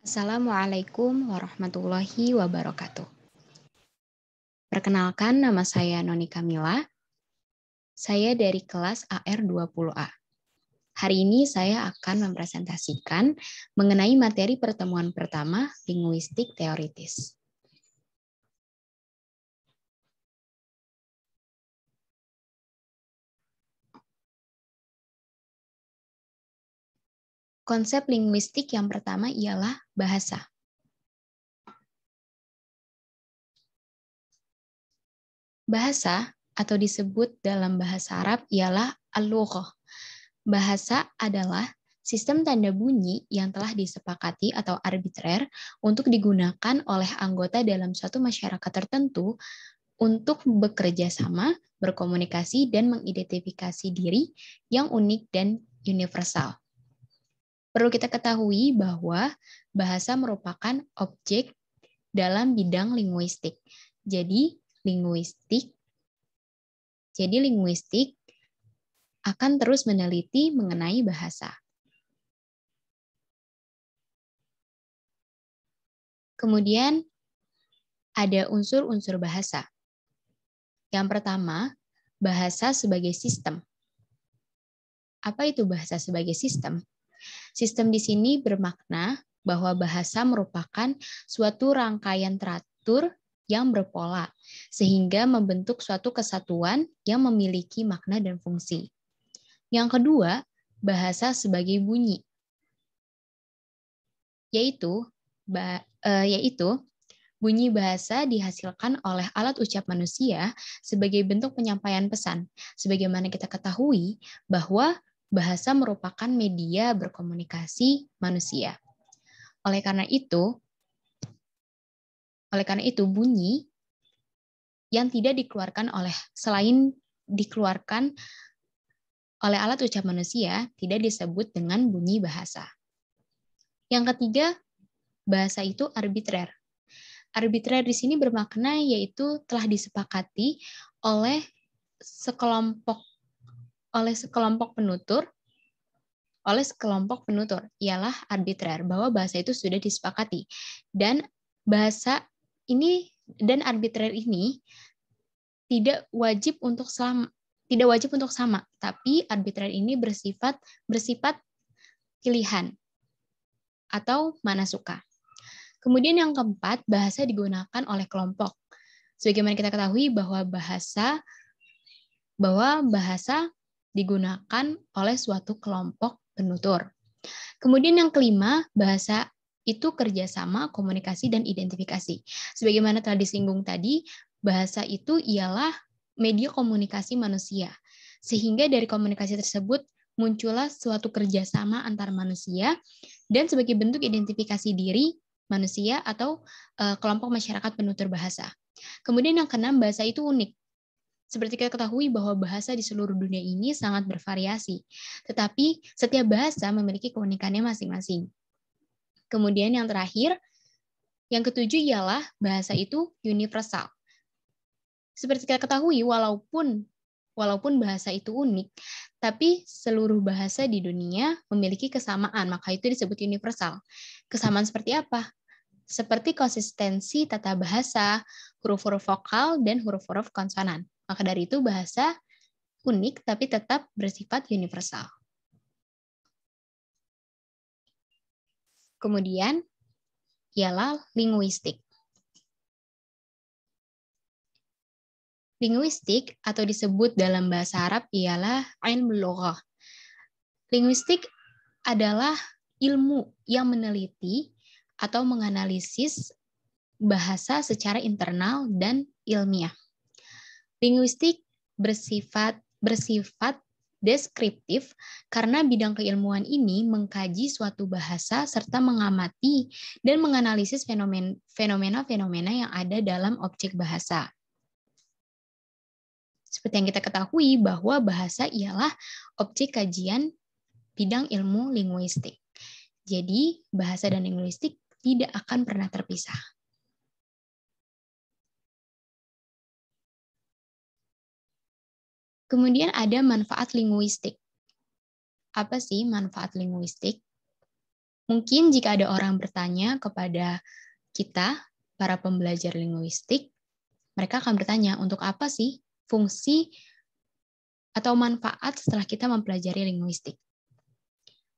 Assalamualaikum warahmatullahi wabarakatuh. Perkenalkan, nama saya Noni Kamila. Saya dari kelas AR20A. Hari ini saya akan mempresentasikan mengenai materi pertemuan pertama linguistik teoritis. Konsep linguistik yang pertama ialah bahasa. Bahasa atau disebut dalam bahasa Arab ialah al-lughah. Bahasa adalah sistem tanda bunyi yang telah disepakati atau arbitrer untuk digunakan oleh anggota dalam suatu masyarakat tertentu untuk bekerja sama, berkomunikasi, dan mengidentifikasi diri yang unik dan universal. Perlu kita ketahui bahwa bahasa merupakan objek dalam bidang linguistik. Jadi linguistik akan terus meneliti mengenai bahasa. Kemudian ada unsur-unsur bahasa. Yang pertama, bahasa sebagai sistem. Apa itu bahasa sebagai sistem? Sistem di sini bermakna bahwa bahasa merupakan suatu rangkaian teratur yang berpola, sehingga membentuk suatu kesatuan yang memiliki makna dan fungsi. Yang kedua, bahasa sebagai bunyi, yaitu bunyi bahasa dihasilkan oleh alat ucap manusia sebagai bentuk penyampaian pesan. Sebagaimana kita ketahui bahwa bahasa merupakan media berkomunikasi manusia. Oleh karena itu bunyi yang tidak dikeluarkan selain dikeluarkan oleh alat ucap manusia tidak disebut dengan bunyi bahasa. Yang ketiga, bahasa itu arbitrer. Arbitrer di sini bermakna yaitu telah disepakati oleh sekelompok penutur ialah arbitrer, bahwa bahasa itu sudah disepakati. Dan bahasa ini dan arbitrer ini tidak wajib untuk sama, tapi arbitrer ini bersifat pilihan atau mana suka. Kemudian yang keempat, bahasa digunakan oleh kelompok. Sebagaimana kita ketahui bahwa bahasa digunakan oleh suatu kelompok penutur. Kemudian yang kelima, bahasa itu kerjasama, komunikasi, dan identifikasi. Sebagaimana telah disinggung tadi, bahasa itu ialah media komunikasi manusia. Sehingga dari komunikasi tersebut muncullah suatu kerjasama antar manusia dan sebagai bentuk identifikasi diri manusia atau kelompok masyarakat penutur bahasa. Kemudian yang keenam, bahasa itu unik. Seperti kita ketahui bahwa bahasa di seluruh dunia ini sangat bervariasi, tetapi setiap bahasa memiliki keunikannya masing-masing. Kemudian yang terakhir, yang ketujuh ialah bahasa itu universal. Seperti kita ketahui, walaupun bahasa itu unik, tapi seluruh bahasa di dunia memiliki kesamaan, maka itu disebut universal. Kesamaan seperti apa? Seperti konsistensi tata bahasa, huruf-huruf vokal, dan huruf-huruf konsonan. Maka dari itu bahasa unik tapi tetap bersifat universal. Kemudian ialah linguistik. Linguistik atau disebut dalam bahasa Arab ialah ilmu lughah. Linguistik adalah ilmu yang meneliti atau menganalisis bahasa secara internal dan ilmiah. Linguistik bersifat deskriptif karena bidang keilmuan ini mengkaji suatu bahasa serta mengamati dan menganalisis fenomena-fenomena yang ada dalam objek bahasa. Seperti yang kita ketahui bahwa bahasa ialah objek kajian bidang ilmu linguistik. Jadi, bahasa dan linguistik tidak akan pernah terpisah. Kemudian ada manfaat linguistik. Apa sih manfaat linguistik? Mungkin jika ada orang bertanya kepada kita, para pembelajar linguistik, mereka akan bertanya, untuk apa sih fungsi atau manfaat setelah kita mempelajari linguistik?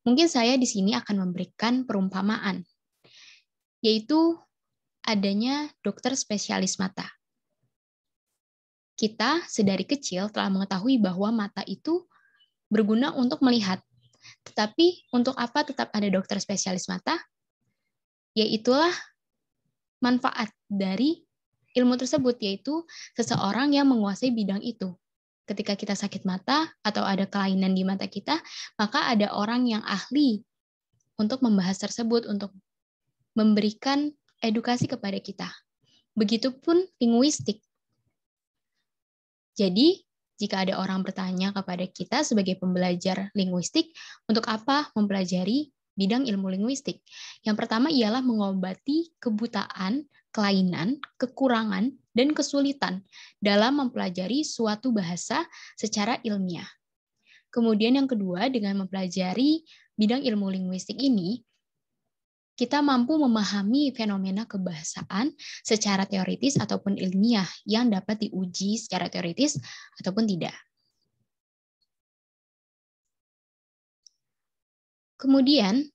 Mungkin saya di sini akan memberikan perumpamaan, yaitu adanya dokter spesialis mata. Kita sedari kecil telah mengetahui bahwa mata itu berguna untuk melihat. Tetapi untuk apa tetap ada dokter spesialis mata? Yaitulah manfaat dari ilmu tersebut, yaitu seseorang yang menguasai bidang itu. Ketika kita sakit mata atau ada kelainan di mata kita, maka ada orang yang ahli untuk membahas tersebut, untuk memberikan edukasi kepada kita. Begitupun linguistik. Jadi, jika ada orang bertanya kepada kita sebagai pembelajar linguistik, untuk apa mempelajari bidang ilmu linguistik? Yang pertama ialah mengobati kebutaan, kelainan, kekurangan, dan kesulitan dalam mempelajari suatu bahasa secara ilmiah. Kemudian yang kedua, dengan mempelajari bidang ilmu linguistik ini, kita mampu memahami fenomena kebahasaan secara teoritis ataupun ilmiah yang dapat diuji secara teoritis ataupun tidak. Kemudian,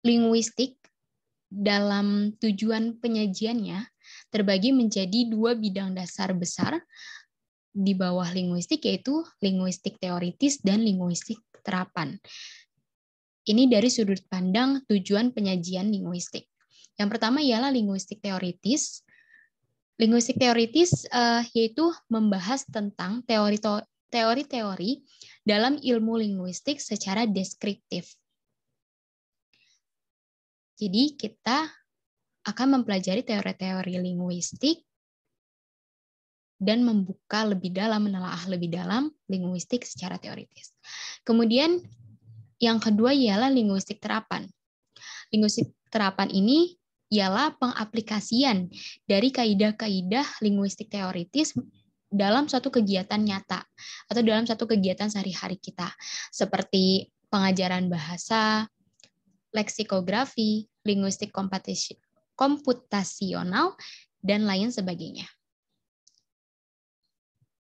linguistik dalam tujuan penyajiannya terbagi menjadi dua bidang dasar besar di bawah linguistik, yaitu linguistik teoritis dan linguistik terapan. Ini dari sudut pandang tujuan penyajian linguistik. Yang pertama ialah linguistik teoritis. Linguistik teoritis yaitu membahas tentang teori-teori dalam ilmu linguistik secara deskriptif. Jadi kita akan mempelajari teori-teori linguistik dan membuka lebih dalam, menelaah lebih dalam linguistik secara teoritis. Kemudian yang kedua ialah linguistik terapan. Linguistik terapan ini ialah pengaplikasian dari kaidah-kaidah linguistik teoritis dalam suatu kegiatan nyata atau dalam satu kegiatan sehari-hari kita, seperti pengajaran bahasa, leksikografi, linguistik komputasional, dan lain sebagainya.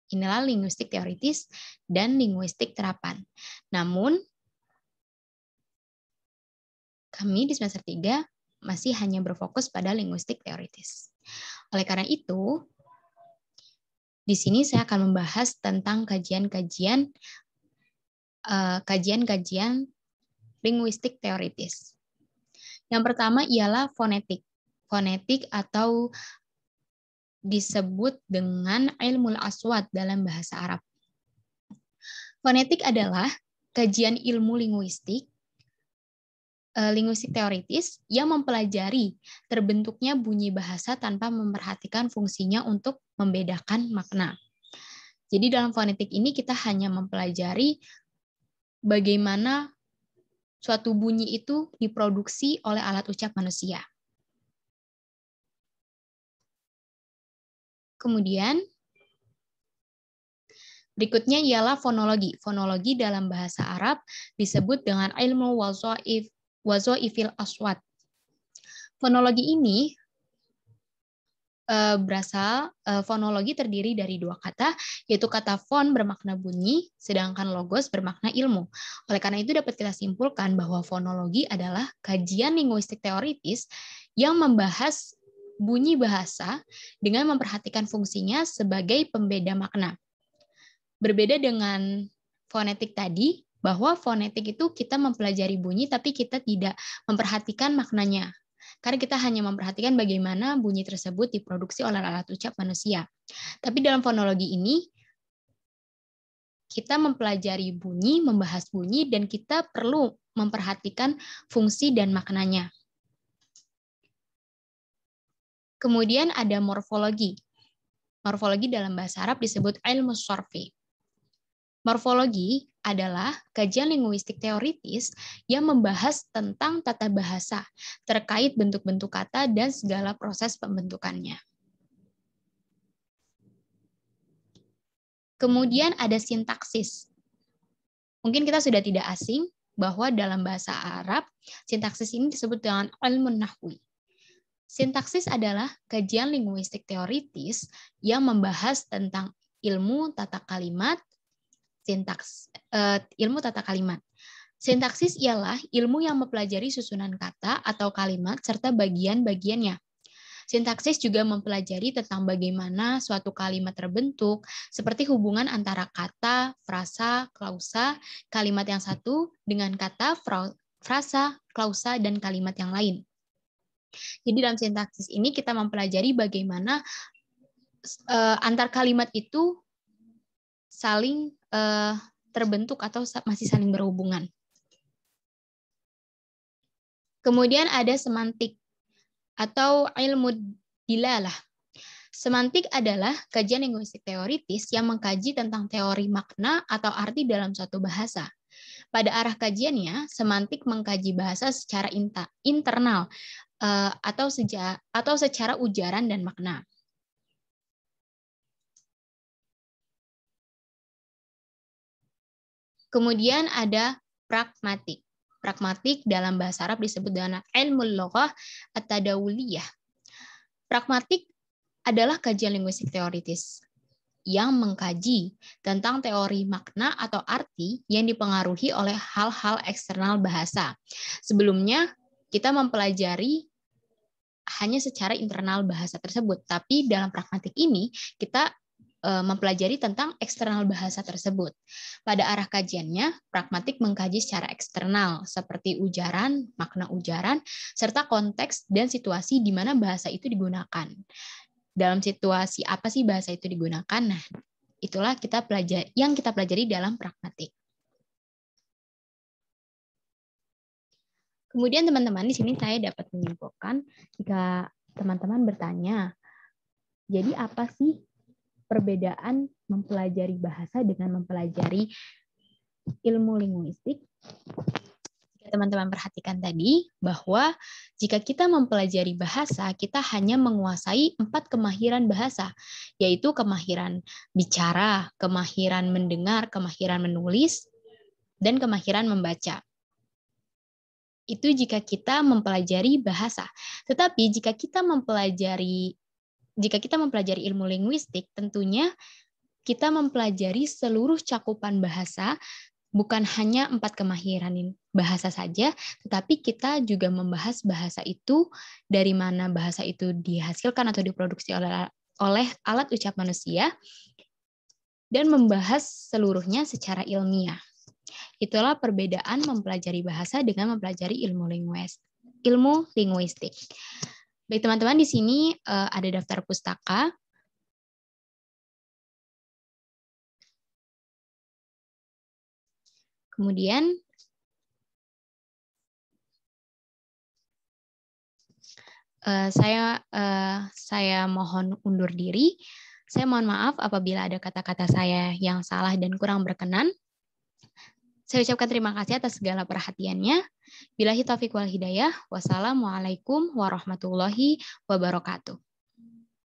Inilah linguistik teoritis dan linguistik terapan. Namun, kami di semester 3 masih hanya berfokus pada linguistik teoritis. Oleh karena itu, di sini saya akan membahas tentang kajian-kajian linguistik teoritis. Yang pertama ialah fonetik. Fonetik atau disebut dengan ilmu aswat dalam bahasa Arab. Fonetik adalah kajian ilmu linguistik teoritis yang mempelajari terbentuknya bunyi bahasa tanpa memperhatikan fungsinya untuk membedakan makna. Jadi dalam fonetik ini kita hanya mempelajari bagaimana suatu bunyi itu diproduksi oleh alat ucap manusia. Kemudian berikutnya ialah fonologi. Fonologi dalam bahasa Arab disebut dengan ilmu wazoifil aswat. Fonologi ini fonologi terdiri dari dua kata, yaitu kata fon bermakna bunyi, sedangkan logos bermakna ilmu. Oleh karena itu dapat kita simpulkan bahwa fonologi adalah kajian linguistik teoritis yang membahas bunyi bahasa dengan memperhatikan fungsinya sebagai pembeda makna. Berbeda dengan fonetik tadi, bahwa fonetik itu kita mempelajari bunyi tapi kita tidak memperhatikan maknanya. Karena kita hanya memperhatikan bagaimana bunyi tersebut diproduksi oleh alat ucap manusia. Tapi dalam fonologi ini, kita mempelajari bunyi, membahas bunyi, dan kita perlu memperhatikan fungsi dan maknanya. Kemudian ada morfologi. Morfologi dalam bahasa Arab disebut ilmu sorfi. Morfologi adalah kajian linguistik teoritis yang membahas tentang tata bahasa terkait bentuk-bentuk kata dan segala proses pembentukannya. Kemudian ada sintaksis. Mungkin kita sudah tidak asing bahwa dalam bahasa Arab, sintaksis ini disebut dengan ilmu nahwi. Sintaksis adalah kajian linguistik teoritis yang membahas tentang ilmu tata kalimat, ilmu tata kalimat. Sintaksis ialah ilmu yang mempelajari susunan kata atau kalimat serta bagian-bagiannya. Sintaksis juga mempelajari tentang bagaimana suatu kalimat terbentuk, seperti hubungan antara kata, frasa, klausa, kalimat yang satu dengan kata, frasa, klausa, dan kalimat yang lain. Jadi dalam sintaksis ini kita mempelajari bagaimana antar kalimat itu saling terbentuk atau masih saling berhubungan. Kemudian ada semantik atau ilmu dilalah. Semantik adalah kajian linguistik teoritis yang mengkaji tentang teori makna atau arti dalam suatu bahasa. Pada arah kajiannya, semantik mengkaji bahasa secara internal atau secara ujaran dan makna. Kemudian ada pragmatik. Pragmatik dalam bahasa Arab disebut dengan ilmul lughah at-tadawuliyah. Pragmatik adalah kajian linguistik teoritis yang mengkaji tentang teori makna atau arti yang dipengaruhi oleh hal-hal eksternal bahasa. Sebelumnya, kita mempelajari hanya secara internal bahasa tersebut, tapi dalam pragmatik ini kita mempelajari tentang eksternal bahasa tersebut. Pada arah kajiannya, pragmatik mengkaji secara eksternal, seperti ujaran, makna ujaran, serta konteks dan situasi di mana bahasa itu digunakan. Dalam situasi apa sih bahasa itu digunakan? Nah, itulah yang kita pelajari dalam pragmatik. Kemudian teman-teman, di sini saya dapat menyimpulkan jika teman-teman bertanya, jadi apa sih perbedaan mempelajari bahasa dengan mempelajari ilmu linguistik? Teman-teman perhatikan tadi bahwa jika kita mempelajari bahasa, kita hanya menguasai 4 kemahiran bahasa, yaitu kemahiran bicara, kemahiran mendengar, kemahiran menulis, dan kemahiran membaca. Itu jika kita mempelajari bahasa. Tetapi jika kita mempelajari ilmu linguistik, tentunya kita mempelajari seluruh cakupan bahasa, bukan hanya 4 kemahiran bahasa saja, tetapi kita juga membahas bahasa itu, dari mana bahasa itu dihasilkan atau diproduksi oleh alat ucap manusia, dan membahas seluruhnya secara ilmiah. Itulah perbedaan mempelajari bahasa dengan mempelajari ilmu linguistik. Baik teman-teman, di sini ada daftar pustaka. Kemudian saya mohon undur diri. Saya mohon maaf apabila ada kata-kata saya yang salah dan kurang berkenan. Saya ucapkan terima kasih atas segala perhatiannya. Billahi taufiq wal hidayah. Wassalamualaikum warahmatullahi wabarakatuh.